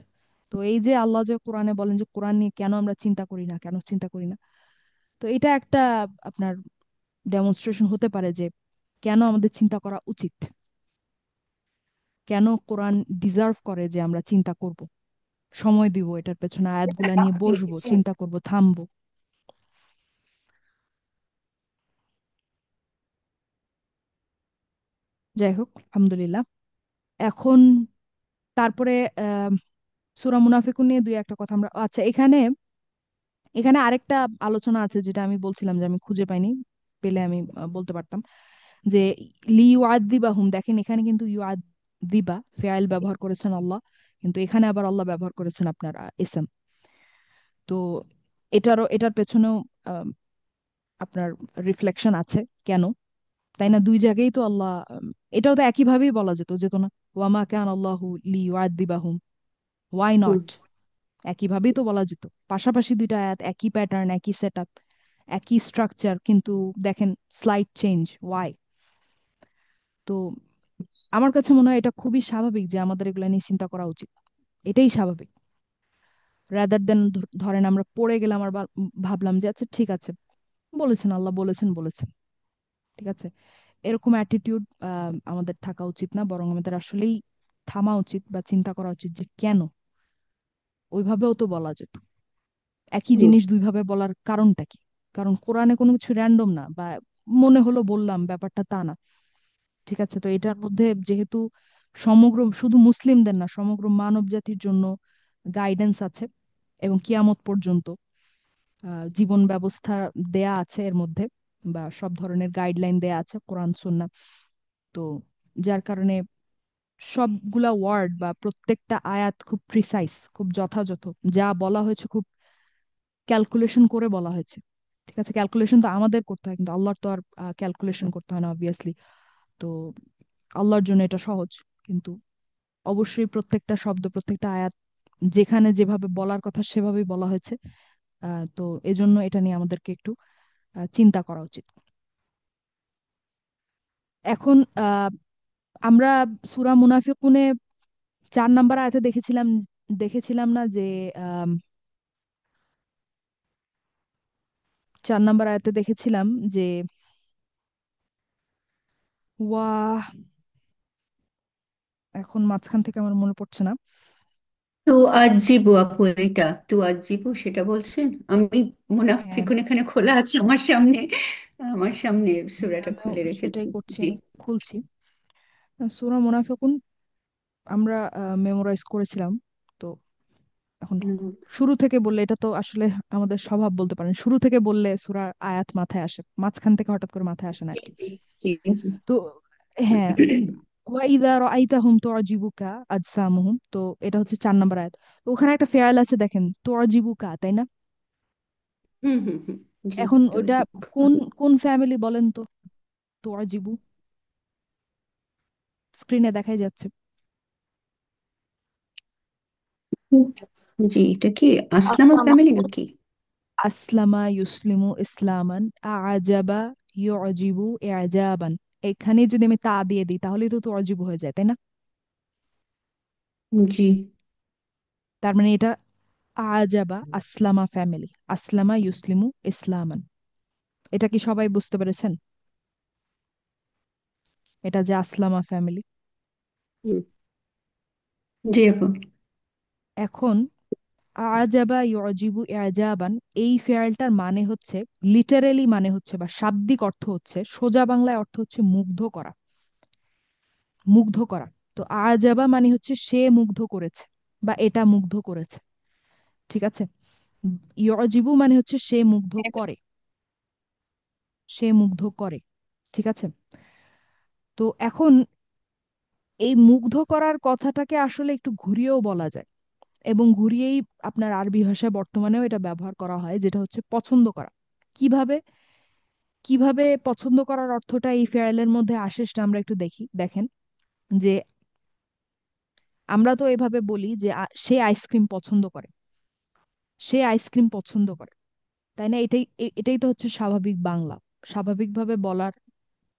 তো এই যে আল্লাহ যে কোরআনে বলেন যে কোরআন নিয়ে কেন আমরা চিন্তা করি না, কেন চিন্তা করি না, তো এটা একটা আপনার ডেমনস্ট্রেশন হতে পারে যে কেন আমাদের চিন্তা করা উচিত, কেন কোরআন ডিজার্ভ করে যে আমরা চিন্তা করব, সময় দিব এটার পেছনে, আয়াতগুলা নিয়ে বসবো, চিন্তা করব, থামবো। যাই হোক, আলহামদুলিল্লাহ। এখন তারপরে আহ সূরা মুনাফিকুন নিয়ে দুই একটা কথা আমরা, আচ্ছা, এখানে এখানে আরেকটা আলোচনা আছে যেটা আমি বলছিলাম যে আমি খুঁজে পাইনি, পেলে আমি বলতে পারতাম। যে লি ইউআদিবাহুম, দেখেন এখানে কিন্তু ইউআদিবা ফেআইল ব্যবহার করেছেন আল্লাহ, কিন্তু এখানে আবার আল্লাহ ব্যবহার করেছেন আপনার ইসম। তো এটার পেছনেও আহ, আপনার রিফ্লেকশন আছে কেন, তাই না? দুই জায়গায় তো আল্লাহ, এটাও তো একইভাবেই বলা যেত, যেত না? ওয়ামা কান আল্লাহু লি ইউআদিবাহুম, ওয়াই হুম। নট? একইভাবেই তো বলা যেত। পাশাপাশি দুইটা আয়াত, একই প্যাটার্ন, একই সেট আপ, একই স্ট্রাকচার, কিন্তু দেখেন স্লাইড চেঞ্জ, ওয়াই? তো আমার কাছে মনে হয় এটা খুবই স্বাভাবিক যে আমাদের এগুলো নিয়ে চিন্তা করা উচিত। এটাই স্বাভাবিক, রাদার দেন ধরেন আমরা পড়ে গেলাম আর ভাবলাম যে আচ্ছা ঠিক আছে, বলেছেন আল্লাহ, বলেছেন বলেছেন, ঠিক আছে। এরকম অ্যাটিটিউড আমাদের থাকা উচিত না, বরং আমাদের আসলেই থামা উচিত বা চিন্তা করা উচিত যে কেন, ওইভাবেও তো বলা যেত। একই হুম। জিনিস দুইভাবে বলার কারণটা কি? কারণ কোরআনে কোনো কিছু র্যান্ডম না, বা মনে হলো বললাম, ব্যাপারটা তা না। ঠিক আছে, তো এটার মধ্যে যেহেতু সমগ্র, শুধু মুসলিমদের না, সমগ্র মানব জাতির জন্য গাইডেন্স আছে, এবং কিয়ামত পর্যন্ত জীবন ব্যবস্থা দেয়া আছে এর মধ্যে, বা সব ধরনের গাইডলাইন দেয়া আছে কোরআন সুন্নাহ। তো যার কারণে সবগুলা ওয়ার্ড বা প্রত্যেকটা আয়াত খুব প্রিসাইজ, খুব যথাযথ, যা বলা হয়েছে খুব ক্যালকুলেশন করে বলা হয়েছে। ঠিক আছে, ক্যালকুলেশন তো আমাদের করতে হয়, কিন্তু আল্লাহর তো আর ক্যালকুলেশন করতে হয় না অবভিয়াসলি। তো আল্লাহর জন্য এটা সহজ, কিন্তু অবশ্যই প্রত্যেকটা শব্দ, প্রত্যেকটা আয়াত যেখানে যেভাবে বলার কথা সেভাবেই বলা হয়েছে। তো এজন্য এটা নিয়ে আমাদেরকে একটু চিন্তা করা উচিত। এখন আমরা সূরা মুনাফিকুনে 4 নম্বর আয়াতে দেখেছিলাম, দেখেছিলাম না যে আম, 4 নম্বর আয়াতে দেখেছিলাম যে ওয়া, এখন মাঝখান থেকে আমার মনে পড়ছে না। তু আজিবু আপু, এটা তু আজিবু সেটা বলছেন? আমি হ্যাঁ, মুনাফিকুন এখানে খোলা আছে আমার সামনে, আমার সামনে হ্যাঁ, সূরাটা আমিও খুলে রেখেছি। সেটাই করছি, জি। আমি খুলছি। সূরা মুনাফিকুন আমরা মেমোরাইজ করেছিলাম। তো এখন হুম, শুরু থেকে বললে, এটা তো আসলে আমাদের স্বভাব বলতে পারেন, শুরু থেকে বললে সূরার আয়াত মাথায় আসে, মাঝখান থেকে হঠাৎ করে মাথায় আসে না আর কি। জি, জি, জি। তো হ্যাঁ, ওয়াইদা রাআইতাহুম তুআজিবুকা আজসামুহুম, তো এটা হচ্ছে 4 নম্বর আয়াত। তো ওখানে একটা ফেয়াল আছে দেখেন, তুআজিবুকা, তাই না? হুম, হুম, হুম। জি। এখন তো ওইটা জি। কোন কোন ফ্যামিলি বলেন তো, তুআজিবু? স্ক্রিনে দেখাই যাচ্ছে। জি, এটা কি আসলামা আসলামা। ফ্যামিলি নাকি? আসলামা ইউসলিমু ইসলামান, আজাবা ইউজিবু ইজাবান। এখানে যদি আমি তা দিয়ে দিই তাহলে তো তুজিবু হয়ে যায়, তাই না? জি। তার মানে এটা আজাবা আসলামা ফ্যামিলি, আসলামা ইউসলিমু ইসলামান। এটা কি সবাই বুঝতে পেরেছেন? এটা যে আসলামা ফ্যামিলি। হুম। জি আপু। এখন আজাবা ইউজিবু ইজাবান, এই ফেয়ালটার মানে হচ্ছে, লিটারেলি মানে হচ্ছে বা শাব্দিক অর্থ হচ্ছে, সোজা বাংলায় অর্থ হচ্ছে মুগ্ধ করা। মুগ্ধ করা। তো আজাবা মানে হচ্ছে সে মুগ্ধ করেছে বা এটা মুগ্ধ করেছে। ঠিক আছে। ইয়জিবু মানে হচ্ছে সে মুগ্ধ করে। সে মুগ্ধ করে। ঠিক আছে। তো এখন এই মুগ্ধ করার কথাটাকে আসলে একটু ঘুরিয়েও বলা যায়, এবং ঘুরিয়েই আপনার আরবি ভাষায় বর্তমানেও এটা ব্যবহার করা হয়, যেটা হচ্ছে পছন্দ করা। কিভাবে কিভাবে পছন্দ করার অর্থটা এই ফেয়ারের মধ্যে আসে সেটা আমরা একটু দেখি। দেখেন যে আমরা তো এভাবে বলি যে সে আইসক্রিম পছন্দ করে, সে আইসক্রিম পছন্দ করে, তাই না? এটাই তো হচ্ছে স্বাভাবিক বাংলা। স্বাভাবিকভাবে বলার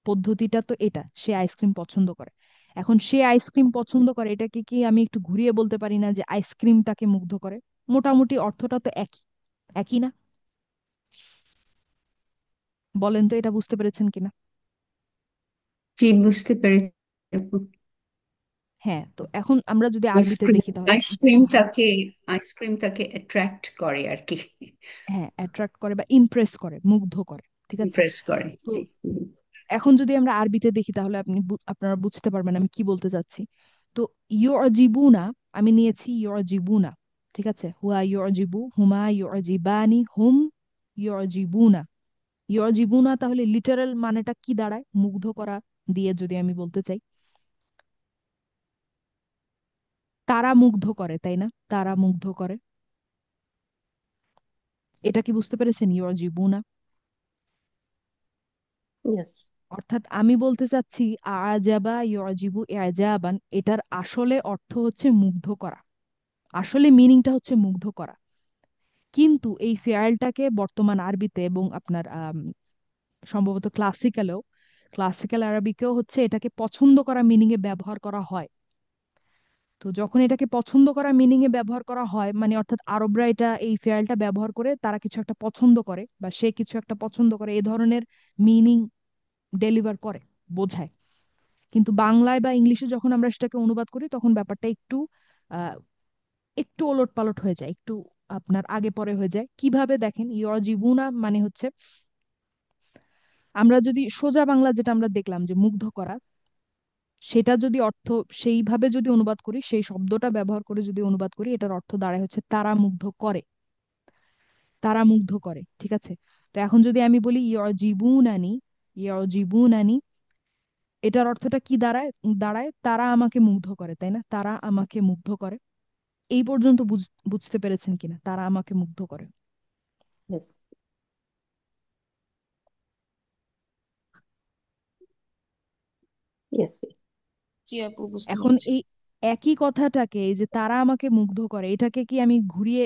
পদ্ধতিটা তো এটা, সে আইসক্রিম পছন্দ করে। এখন সে আইসক্রিম পছন্দ করে, এটাকে কি আমি একটু ঘুরিয়ে বলতে পারি না যে আইসক্রিম তাকে মুগ্ধ করে? মোটামুটি অর্থটা তো একই, একই না? বলেন তো এটা বুঝতে পেরেছেন কিনা? জি, বুঝতে পেরেছি আপু। হ্যাঁ, তো এখন আমরা যদি আরবিতে আইসক্রিম দেখি তাহলে আইসক্রিম তাকে অ্যাট্রাক্ট করে আর কি। হ্যাঁ, অ্যাট্রাক্ট করে বা ইমপ্রেস করে, মুগ্ধ করে। ঠিক আছে। ইমপ্রেস করে, তো জি। জি। এখন যদি আমরা আরবিতে দেখি তাহলে আপনারা বুঝতে পারবেন আমি কি বলতে চাচ্ছি। তো ইউজিবুনা, আমি নিয়েছি ইউজিবুনা। ঠিক আছে। হুয়া ইউজিবু, হুমা ইউজিবানি, হুম ইউজিবুনা। ইউজিবুনা তাহলে লিটারাল মানেটা কি দাঁড়ায় মুগ্ধ করা দিয়ে যদি আমি বলতে চাই? তারা মুগ্ধ করে, তাই না? তারা মুগ্ধ করে। এটা কি বুঝতে পেরেছেন? ইউজিবুনা ইয়েস। অর্থাৎ আমি বলতে চাচ্ছি আজাবা ইউজিবু ইজাবান, এটার আসলে অর্থ হচ্ছে মুগ্ধ করা। আসলে মিনিংটা হচ্ছে মুগ্ধ করা। কিন্তু এই ফেয়ারটাকে বর্তমান আরবিতে এবং আপনার সম্ভবত ক্লাসিক্যাল আরবিকেও হচ্ছে এটাকে পছন্দ করা মিনিং এ ব্যবহার করা হয়। তো যখন এটাকে পছন্দ করা মিনিং এ ব্যবহার করা হয়, মানে অর্থাৎ আরবরা এটা এই ফেয়ারটা ব্যবহার করে তারা কিছু একটা পছন্দ করে বা সে কিছু একটা পছন্দ করে, এই ধরনের মিনিং ডেলিভার করে, বোঝায়। কিন্তু বাংলায় বা ইংলিশে যখন আমরা সেটাকে অনুবাদ করি তখন ব্যাপারটা একটু আহ একটু ওলট পালট হয়ে যায়, একটু আপনার আগে পরে হয়ে যায়। কিভাবে দেখেন, ইয়জিবুনা মানে হচ্ছে, আমরা যদি সোজা বাংলা যেটা আমরা দেখলাম যে মুগ্ধ করা, সেটা যদি অর্থ সেইভাবে যদি অনুবাদ করি, সেই শব্দটা ব্যবহার করে যদি অনুবাদ করি, এটার অর্থ দাঁড়ায় হচ্ছে তারা মুগ্ধ করে। তারা মুগ্ধ করে। ঠিক আছে। তো এখন যদি আমি বলি ইয়জিবুনানি, ইয়জিবুনানি, এটার অর্থটা কি দাঁড়ায়? দাঁড়ায় তারা আমাকে মুগ্ধ করে, তাই না? তারা আমাকে মুগ্ধ করে। এই পর্যন্ত বুঝতে পেরেছেন কিনা, তারা আমাকে মুগ্ধ করে? ইয়েস। ইয়েস। জি আপু, বুঝতে এখন পেরেছি। এই একই কথাটাকে, এই যে তারা আমাকে মুগ্ধ করে, এটাকে কি আমি ঘুরিয়ে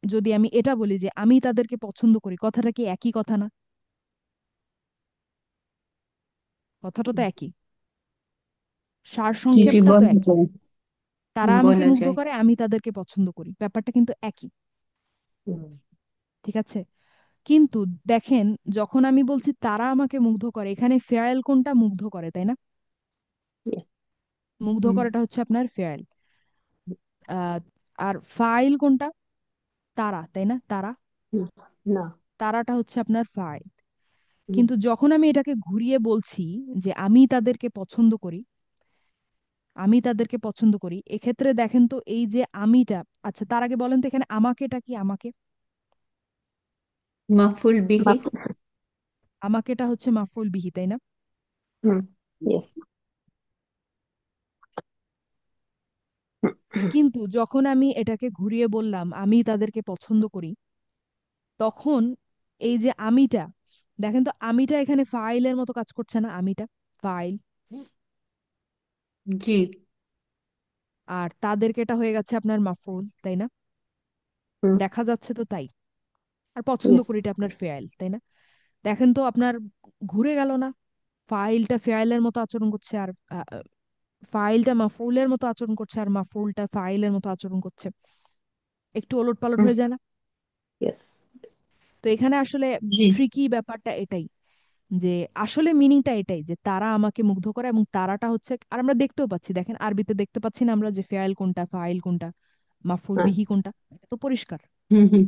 যদি আমি এটা বলি যে আমি তাদেরকে পছন্দ করি, কথাটা কি একই কথা না? কথাটা তো একই, সার জি, জি, সংক্ষেপটা তো বলা একই। যায়। তারা আমাকে বলা মুগ্ধ যায়। করে, আমি তাদেরকে পছন্দ করি, ব্যাপারটা কিন্তু একই। হুম। ঠিক আছে। কিন্তু দেখেন, যখন আমি বলছি তারা আমাকে মুগ্ধ করে, এখানে ফেয়ারেল কোনটা? মুগ্ধ করে, তাই না? ইয়েস। মুগ্ধ হুম। করাটা হচ্ছে আপনার ফেয়ারেল। আহ আর ফাইল কোনটা? তারা, তাই না? তারা, হুম। না। তারাটা হচ্ছে আপনার ফাইল। হুম। কিন্তু যখন আমি এটাকে ঘুরিয়ে বলছি যে আমি তাদেরকে পছন্দ করি, আমি তাদেরকে পছন্দ করি, এক্ষেত্রে দেখেন তো এই যে আমিটা, আচ্ছা তার আগে বলেন তো এখানে আমাকেটা কি? আমাকে, মাফুল বিহি। বাপ। আমাকেটা হচ্ছে মাফউল বিহি, তাই না? হুম। ইয়েস। কিন্তু যখন আমি এটাকে ঘুরিয়ে বললাম আমি তাদেরকে পছন্দ করি, তখন এই যে আমিটা, দেখেন তো আমিটা এখানে ফাইলের মতো কাজ করছে না? আমিটা ফাইল, জি। আর তাদেরকে এটা হয়ে গেছে আপনার মাফরুল, তাই না? হুম। দেখা যাচ্ছে তো তাই। আর পছন্দ ইয়েস। করি এটা আপনার ফেয়াইল, তাই না? দেখেন তো আপনার ঘুরে গেল না? ফাইলটা ফেয়াইলের মতো আচরণ করছে, আর ফাইলটা মাফরুলের মতো আচরণ করছে, আর মাফরুলটা ফাইলের মতো আচরণ করছে। একটু ওলট পালট হুম। হয়ে যায় না? ইয়েস। তো এখানে আসলে জি। ট্রিকি ব্যাপারটা এটাই, যে আসলে মিনিংটা এটাই যে তারা আমাকে মুগ্ধ করে, এবং তারাটা হচ্ছে, আর আমরা দেখতেও পাচ্ছি, দেখেন আরবিতে দেখতে পাচ্ছি না আমরা যে ফেয়াইল কোনটা, ফাইল কোনটা, মাফরুল হ্যাঁ। বিহি কোনটা? এটা তো পরিষ্কার। হুম হুম।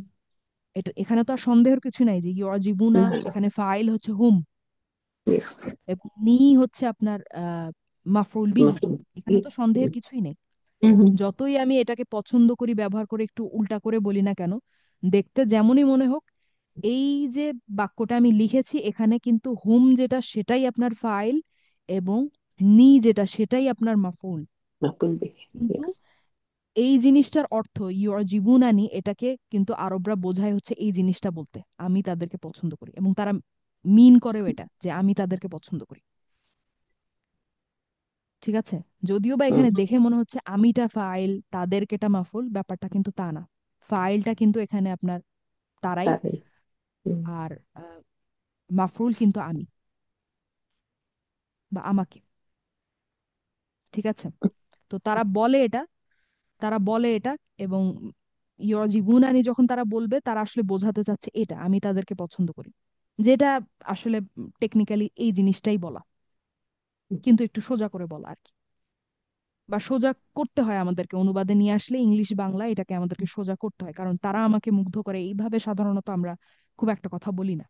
এটা এখানে তো আর সন্দেহের কিছু নাই যে ইউজিবুনা, না, না। এখানে ফাইল হচ্ছে হুম, ইয়েস। এবং নি হচ্ছে আপনার মাফরুল বিহি। এখানে তো সন্দেহের কিছুই নেই। হুম হুম। যতই আমি এটাকে পছন্দ করি, ব্যবহার করে একটু উল্টা করে বলি না কেন, দেখতে যেমনই মনে হোক, এই যে বাক্যটা আমি লিখেছি এখানে কিন্তু হুম যেটা সেটাই আপনার ফাইল, এবং নি যেটা সেটাই আপনার মাফউল। মাকুল বি। কিন্তু ইয়েস। এই জিনিসটার অর্থ ইউর জীবনানি, এটাকে কিন্তু আরবরা বোঝায় হচ্ছে এই জিনিসটা বলতে, আমি তাদেরকে পছন্দ করি, এবং তারা মিন করেও এটা যে আমি তাদেরকে পছন্দ করি। ঠিক আছে? যদিও বা হুম। এখানে দেখে মনে হচ্ছে আমিটা ফাইল তাদেরকেটা মাফুল, ব্যাপারটা কিন্তু তা না। ফাইলটা কিন্তু এখানে আপনার তারাই, তারাই। হুম। আর মাফরুল কিন্তু আমি বা আমাকে। ঠিক আছে? তো তারা বলে এটা, তারা বলে এটা, এবং জীবনানি যখন তারা বলবে, তারা আসলে বোঝাতে চাচ্ছে এটা আমি তাদেরকে পছন্দ করি, যেটা আসলে টেকনিক্যালি এই জিনিসটাই বলা, কিন্তু একটু সোজা করে বলা আর কি, বা সোজা করতে হয় আমাদেরকে অনুবাদে নিয়ে আসলে ইংলিশ বাংলা এটাকে আমাদেরকে সোজা করতে হয়, কারণ তারা আমাকে মুগ্ধ করে এইভাবে সাধারণত আমরা খুব একটা কথা বলি না।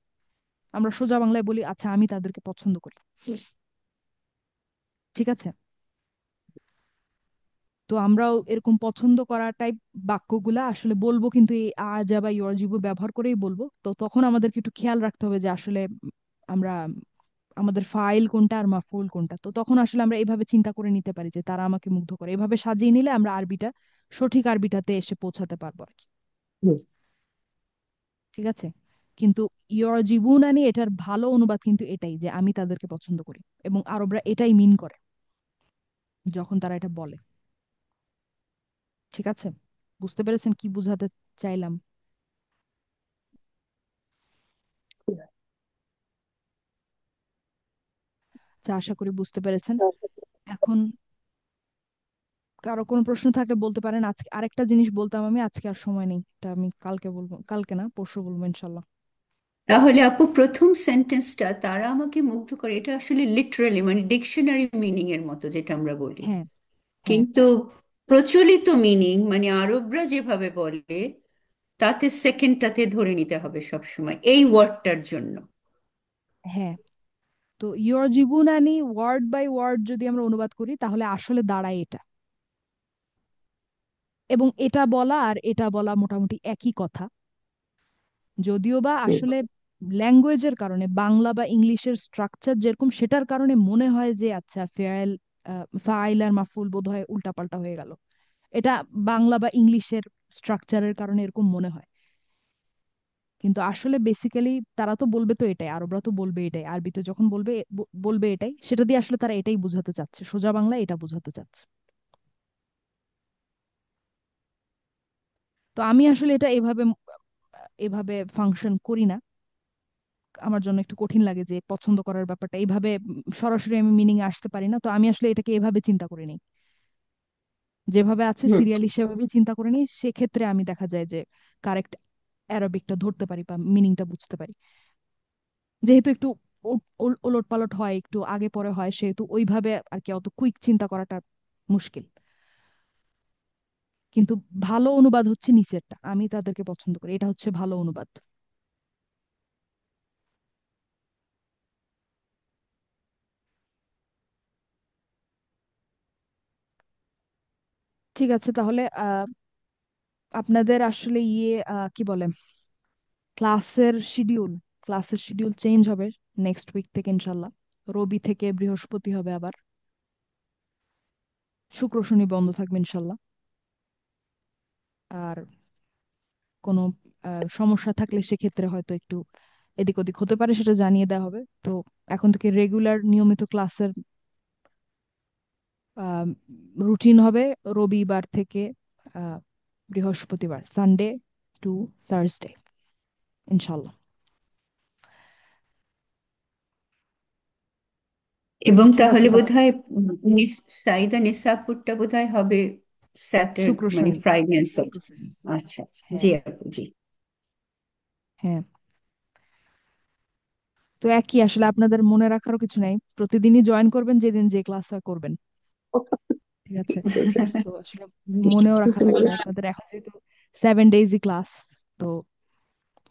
আমরা সোজা বাংলায় বলি আচ্ছা আমি তাদেরকে পছন্দ করি। ঠিক আছে? তো আমরাও এরকম পছন্দ করা টাইপ বাক্যগুলা আসলে বলবো, কিন্তু এই আজা বা ইয়রজিবু ব্যবহার করেই বলবো। তো তখন আমাদেরকে একটু খেয়াল রাখতে হবে যে আসলে আমরা আমাদের ফাইল কোনটা আর মাফউল কোনটা। তো তখন আসলে আমরা এভাবে চিন্তা করে নিতে পারি যে তারা আমাকে মুগ্ধ করে, এভাবে সাজিয়ে নিলে আমরা আরবিটা, সঠিক আরবিটাতে এসে পৌঁছাতে পারবো আর কি। হুম। ঠিক আছে? কিন্তু ইয়রজিবুনানি এটার ভালো অনুবাদ কিন্তু এটাই যে আমি তাদেরকে পছন্দ করি, এবং আরবরা এটাই মিন করে যখন তারা এটা বলে। ঠিক আছে? বুঝতে পেরেছেন কি বুঝাতে চাইলাম? আচ্ছা, আশা করি বুঝতে পেরেছেন। এখন কারো কোনো প্রশ্ন থাকলে বলতে পারেন। আজকে আরেকটা জিনিস বলতাম আমি, আজকে আর সময় নেই, এটা আমি কালকে বলবো, কালকে না পরশু বলবো ইনশাল্লাহ। তাহলে আপু, প্রথম সেন্টেন্সটা তারা আমাকে মুগ্ধ করে, এটা আসলে লিটারালি মানে ডিকশনারি মিনিং এর মতো যেটা আমরা বলি। হ্যাঁ, হ্যাঁ, কিন্তু প্রচলিত মিনিং মানে আরবরা যেভাবে বলে, তাতে সেকেন্ডটাতে ধরে নিতে হবে সব সময় এই ওয়ার্ডটার জন্য। হ্যাঁ। তো ইয়র জীবনানি ওয়ার্ড বাই ওয়ার্ড যদি আমরা অনুবাদ করি তাহলে আসলে দাঁড়ায় এটা, এবং এটা বলা আর এটা বলা মোটামুটি একই কথা। যদিও বা হুম। আসলে ল্যাঙ্গুয়েজের কারণে, বাংলা বা ইংলিশের স্ট্রাকচার যেরকম, সেটার কারণে মনে হয় যে আচ্ছা ফেয়াল, ফাইল আর মাফুল বোধহয় উল্টাপাল্টা হয়ে গেল। এটা বাংলা বা ইংলিশের স্ট্রাকচারের কারণে এরকম মনে হয়, কিন্তু আসলে বেসিক্যালি তারা তো বলবে তো এটাই, আরবরা তো বলবে এটাই, আরবিতে যখন বলবে বলবে এটাই, সেটা দিয়ে আসলে তারা এটাই বোঝাতে চাচ্ছে, সোজা বাংলায় এটা বোঝাতে চাচ্ছে। তো আমি আসলে এটা এভাবে এভাবে ফাংশন করি না। আমার জন্য একটু কঠিন লাগে যে পছন্দ করার ব্যাপারটা এইভাবে সরাসরি আমি মিনিং আসতে পারি না, তো আমি আসলে এটাকে এভাবে চিন্তা করে নিই, যেভাবে আছে হুম। সিরিয়ালি সেভাবে চিন্তা করে নিই। সেক্ষেত্রে আমি দেখা যায় যে কারেক্ট অ্যারাবিকটা ধরতে পারি বা মিনিংটা বুঝতে পারি। যেহেতু একটু ওলট পালট হয়, একটু আগে পরে হয়, সেহেতু ওইভাবে আর কি অত কুইক চিন্তা করাটা মুশকিল। কিন্তু ভালো অনুবাদ হচ্ছে নিচেরটা, আমি তাদেরকে পছন্দ করি, এটা হচ্ছে ভালো অনুবাদ। ঠিক আছে, তাহলে আপনাদের আসলে কি বলে, ক্লাসের শিডিউল ক্লাসের শিডিউল চেঞ্জ হবে নেক্সট উইক থেকে ইনশাল্লাহ। রবি থেকে বৃহস্পতি হবে আবার, শুক্র শনি বন্ধ থাকবে ইনশাল্লাহ। আর কোনো সমস্যা থাকলে সেক্ষেত্রে হয়তো একটু এদিক ওদিক হতে পারে, সেটা জানিয়ে দেওয়া হবে। তো এখন থেকে রেগুলার নিয়মিত ক্লাসের রুটিন হবে রবিবার থেকে আহ, বৃহস্পতিবার, সানডে টু থার্সডে, ইনশাল্লাহ। এবং ঠিক আছে তাহলে তাহলে, বোধহয় সাইদা নিসাপুরটা বোধহয় হবে শুক্র মানে শনি। ফ্রাইডে এন্ড শুক্র স্যাটারডে। শনি, আচ্ছা আচ্ছা, জি হ্যাঁ। আপু জি। হ্যাঁ, তো একই আসলে, আপনাদের মনে রাখারও কিছু নাই, প্রতিদিনই জয়েন করবেন, যেদিন যে ক্লাস হয় করবেন। ঠিক আছে, তো আসলে মনেও রাখা লাগবে না আপনাদের, এখন যেহেতু 7 ডেজই ক্লাস, তো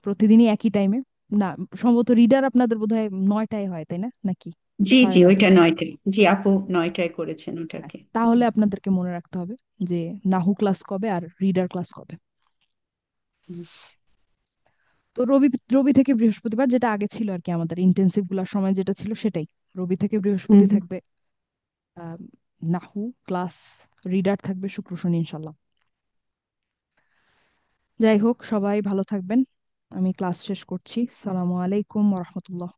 প্রতিদিনই একই টাইমে। না, সম্ভবত রিডার আপনাদের বোধহয় 9টায় হয়, তাই না নাকি জি সাড়ে জি, ওইটা নয়টায়? 9টায়, জি আপু 9টায় করেছেন হ্যাঁ, ওটাকে। তাহলে আপনাদেরকে মনে রাখতে হবে যে নাহু ক্লাস কবে আর রিডার ক্লাস কবে। হুম তো রবি রবি থেকে বৃহস্পতিবার, যেটা আগে ছিল আর কি, আমাদের ইন্টেন্সিভ গুলার সময় যেটা ছিল সেটাই, রবি থেকে বৃহস্পতি হুম। থাকবে আহ, নাহু ক্লাস, রিডার থাকবে শুক্র শনি ইনশাল্লাহ। যাই হোক, সবাই ভালো থাকবেন, আমি ক্লাস শেষ করছি। সালামু আলাইকুম রহমতুল্লাহ।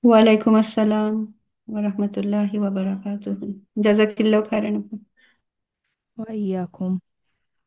ওয়ালাইকুম আসসালাম ওয়া রাহমাতুল্লাহি ওয়া বারাকাতুহু। জাযাকিল্লাহু খাইরান আপু। ওয়া ইয়াকুম।